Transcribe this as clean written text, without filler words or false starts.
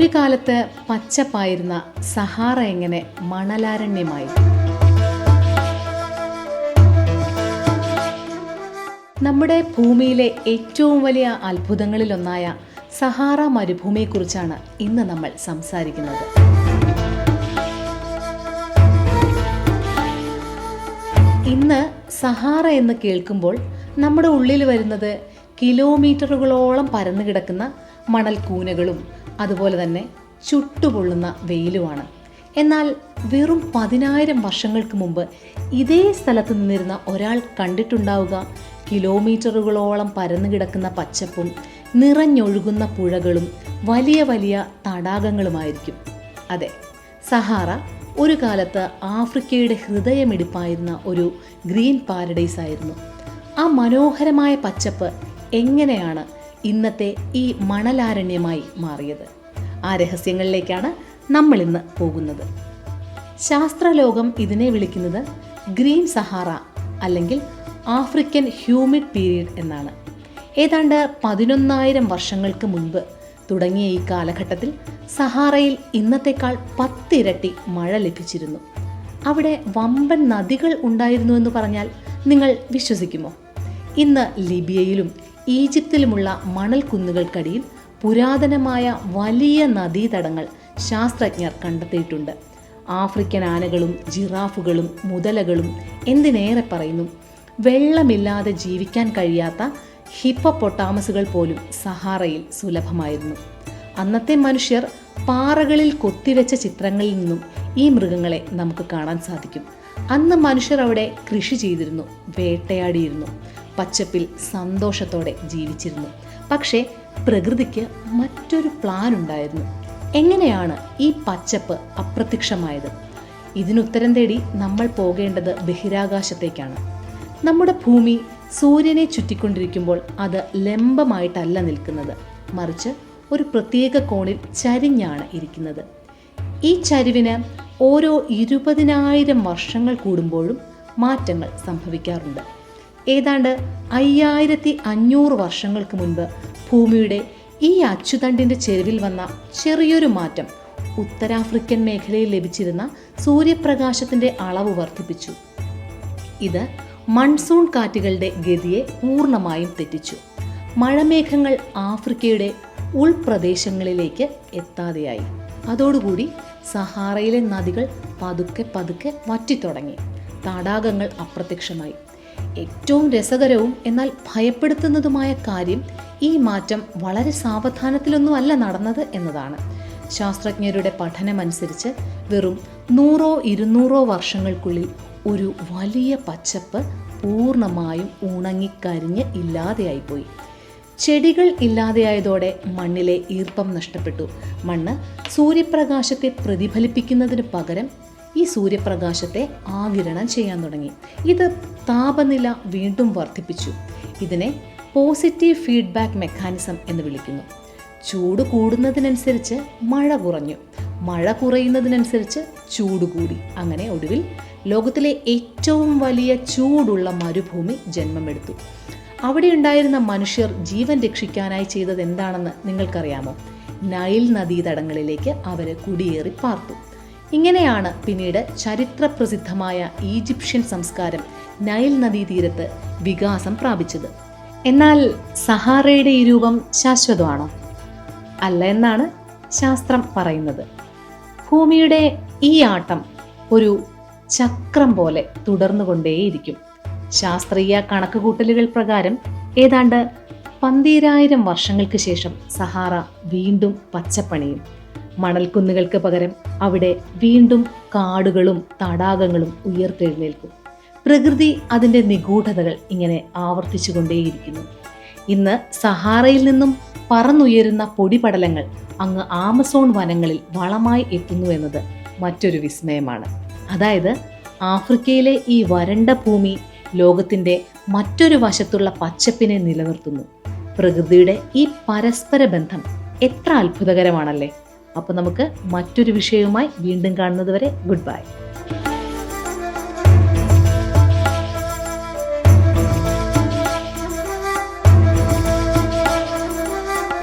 ഒരു കാലത്ത് പച്ചപ്പായിരുന്ന സഹാറ എങ്ങനെ മണലാരണ്യമായി? നമ്മുടെ ഭൂമിയിലെ ഏറ്റവും വലിയ അത്ഭുതങ്ങളിലൊന്നായ സഹാറ മരുഭൂമിയെക്കുറിച്ചാണ് ഇന്ന് നമ്മൾ സംസാരിക്കുന്നത്. ഇന്ന് സഹാറ എന്ന് കേൾക്കുമ്പോൾ നമ്മുടെ ഉള്ളിൽ വരുന്നത് കിലോമീറ്ററുകളോളം പരന്നു കിടക്കുന്ന മണൽക്കൂനകളും അതുപോലെ തന്നെ ചുട്ടുപൊള്ളുന്ന വെയിലുമാണ്. എന്നാൽ വെറും 10,000 വർഷങ്ങൾക്ക് മുമ്പ് ഇതേ സ്ഥലത്ത് നിന്നിരുന്ന ഒരാൾ കണ്ടിട്ടുണ്ടാവുക കിലോമീറ്ററുകളോളം പരന്നു കിടക്കുന്ന പച്ചപ്പും നിറഞ്ഞൊഴുകുന്ന പുഴകളും വലിയ വലിയ തടാകങ്ങളുമായിരിക്കും. അതെ, സഹാറ ഒരു കാലത്ത് ആഫ്രിക്കയുടെ ഹൃദയമിടിപ്പായിരുന്ന ഒരു ഗ്രീൻ പാരഡൈസ് ആയിരുന്നു. ആ മനോഹരമായ പച്ചപ്പ് എങ്ങനെയാണ് ഇന്നത്തെ ഈ മണലാരണ്യമായി മാറിയത്? ആ രഹസ്യങ്ങളിലേക്കാണ് നമ്മൾ ഇന്ന് പോകുന്നത്. ശാസ്ത്രലോകം ഇതിനെ വിളിക്കുന്നത് ഗ്രീൻ സഹാറ അല്ലെങ്കിൽ ആഫ്രിക്കൻ ഹ്യൂമിഡ് പീരീഡ് എന്നാണ്. ഏതാണ്ട് 11,000 വർഷങ്ങൾക്ക് മുൻപ് തുടങ്ങിയ ഈ കാലഘട്ടത്തിൽ സഹാറയിൽ ഇന്നത്തേക്കാൾ 10 ഇരട്ടി മഴ ലഭിച്ചിരുന്നു. അവിടെ വമ്പൻ നദികൾ ഉണ്ടായിരുന്നു എന്ന് പറഞ്ഞാൽ നിങ്ങൾ വിശ്വസിക്കുമോ? ഇന്ന് ലിബിയയിലും ഈജിപ്തിലുമുള്ള മണൽ കുന്നുകൾക്കടിയിൽ പുരാതനമായ വലിയ നദീതടങ്ങൾ ശാസ്ത്രജ്ഞർ കണ്ടെത്തിയിട്ടുണ്ട്. ആഫ്രിക്കൻ ആനകളും ജിറാഫുകളും മുതലകളും എന്തിനേറെ പറയുന്നു, വെള്ളമില്ലാതെ ജീവിക്കാൻ കഴിയാത്ത ഹിപ്പോപ്പൊട്ടാമസുകൾ പോലും സഹാറയിൽ സുലഭമായിരുന്നു. അന്നത്തെ മനുഷ്യർ പാറകളിൽ കൊത്തിവെച്ച ചിത്രങ്ങളിൽ നിന്നും ഈ മൃഗങ്ങളെ നമുക്ക് കാണാൻ സാധിക്കും. അന്ന് മനുഷ്യർ അവിടെ കൃഷി ചെയ്തിരുന്നു, വേട്ടയാടിയിരുന്നു, പച്ചപ്പിൽ സന്തോഷത്തോടെ ജീവിച്ചിരുന്നു. പക്ഷേ പ്രകൃതിക്ക് മറ്റൊരു പ്ലാൻ ഉണ്ടായിരുന്നു. എങ്ങനെയാണ് ഈ പച്ചപ്പ് അപ്രത്യക്ഷമായത്? ഇതിനുത്തരം തേടി നമ്മൾ പോകേണ്ടത് ബഹിരാകാശത്തേക്കാണ്. നമ്മുടെ ഭൂമി സൂര്യനെ ചുറ്റിക്കൊണ്ടിരിക്കുമ്പോൾ അത് ലംബമായിട്ടല്ല നിൽക്കുന്നത്, മറിച്ച് ഒരു പ്രത്യേക കോണിൽ ചരിഞ്ഞാണ് ഇരിക്കുന്നത്. ഈ ചരിവിന് ഓരോ 20,000 വർഷങ്ങൾ കൂടുമ്പോഴും മാറ്റങ്ങൾ സംഭവിക്കാറുണ്ട്. ഏതാണ്ട് 5500 വർഷങ്ങൾക്ക് മുൻപ് ഭൂമിയുടെ ഈ അച്ചുതണ്ടിൻ്റെ ചെരുവിൽ വന്ന ചെറിയൊരു മാറ്റം ഉത്തരാഫ്രിക്കൻ മേഖലയിൽ ലഭിച്ചിരുന്ന സൂര്യപ്രകാശത്തിൻ്റെ അളവ് വർദ്ധിപ്പിച്ചു. ഇത് മൺസൂൺ കാറ്റുകളുടെ ഗതിയെ പൂർണ്ണമായും തെറ്റിച്ചു. മഴമേഘങ്ങൾ ആഫ്രിക്കയുടെ ഉൾപ്രദേശങ്ങളിലേക്ക് എത്താതെയായി. അതോടുകൂടി സഹാറയിലെ നദികൾ പതുക്കെ പതുക്കെ വറ്റിത്തുടങ്ങി. തടാകങ്ങൾ അപ്രത്യക്ഷമായി. ഏറ്റവും രസകരവും എന്നാൽ ഭയപ്പെടുത്തുന്നതുമായ കാര്യം, ഈ മാറ്റം വളരെ സാവധാനത്തിലൊന്നുമല്ല നടന്നത് എന്നതാണ്. ശാസ്ത്രജ്ഞരുടെ പഠനമനുസരിച്ച് വെറും 100-200 വർഷങ്ങൾക്കുള്ളിൽ ഒരു വലിയ പച്ചപ്പ് പൂർണ്ണമായും ഉണങ്ങിക്കരിഞ്ഞ് ഇല്ലാതെയായിപ്പോയി. ചെടികൾ ഇല്ലാതെയായതോടെ മണ്ണിലെ ഈർപ്പം നഷ്ടപ്പെട്ടു. മണ്ണ് സൂര്യപ്രകാശത്തെ പ്രതിഫലിപ്പിക്കുന്നതിന് പകരം ഈ സൂര്യപ്രകാശത്തെ ആഗിരണം ചെയ്യാൻ തുടങ്ങി. ഇത് താപനില വീണ്ടും വർദ്ധിപ്പിച്ചു. ഇതിനെ പോസിറ്റീവ് ഫീഡ്ബാക്ക് മെക്കാനിസം എന്ന് വിളിക്കുന്നു. ചൂട് കൂടുന്നതിനനുസരിച്ച് മഴ കുറഞ്ഞു, മഴ കുറയുന്നതിനനുസരിച്ച് ചൂട് കൂടി. അങ്ങനെ ഒടുവിൽ ലോകത്തിലെ ഏറ്റവും വലിയ ചൂടുള്ള മരുഭൂമി ജന്മമെടുത്തു. അവിടെ ഉണ്ടായിരുന്ന മനുഷ്യർ ജീവൻ രക്ഷിക്കാനായി ചെയ്തത് എന്താണെന്ന് നിങ്ങൾക്കറിയാമോ? നൈൽ നദീതടങ്ങളിലേക്ക് അവർ കുടിയേറി പാർത്തു. ഇങ്ങനെയാണ് പിന്നീട് ചരിത്രപ്രസിദ്ധമായ ഈജിപ്ഷ്യൻ സംസ്കാരം നൈൽ നദീതീരത്ത് വികാസം പ്രാപിച്ചത്. എന്നാൽ സഹാറയുടെ ഈ രൂപം ശാശ്വതമാണോ? അല്ല എന്നാണ് ശാസ്ത്രം പറയുന്നത്. ഭൂമിയുടെ ഈ ആട്ടം ഒരു ചക്രം പോലെ തുടർന്നുകൊണ്ടേയിരിക്കും. ശാസ്ത്രീയ കണക്കുകൂട്ടലുകൾ പ്രകാരം ഏതാണ്ട് 12,000 വർഷങ്ങൾക്ക് ശേഷം സഹാറ വീണ്ടും പച്ചപ്പണിയും. മണൽക്കുന്നുകൾക്ക് പകരം അവിടെ വീണ്ടും കാടുകളും തടാകങ്ങളും ഉയർത്തെഴുന്നേൽക്കും. പ്രകൃതി അതിൻ്റെ നിഗൂഢതകൾ ഇങ്ങനെ ആവർത്തിച്ചുകൊണ്ടേയിരിക്കുന്നു. ഇന്ന് സഹാറയിൽ നിന്നും പറന്നുയരുന്ന പൊടിപടലങ്ങൾ അങ്ങ് ആമസോൺ വനങ്ങളിൽ വളമായി എത്തുന്നു എന്നത് മറ്റൊരു വിസ്മയമാണ്. അതായത് ആഫ്രിക്കയിലെ ഈ വരണ്ട ഭൂമി ലോകത്തിൻ്റെ മറ്റൊരു വശത്തുള്ള പച്ചപ്പിനെ നിലനിർത്തുന്നു. പ്രകൃതിയുടെ ഈ പരസ്പര ബന്ധം എത്ര അത്ഭുതകരമാണല്ലേ. അപ്പോൾ നമുക്ക് മറ്റൊരു വിഷയവുമായി വീണ്ടും കാണുന്നത് വരെ ഗുഡ് ബൈ.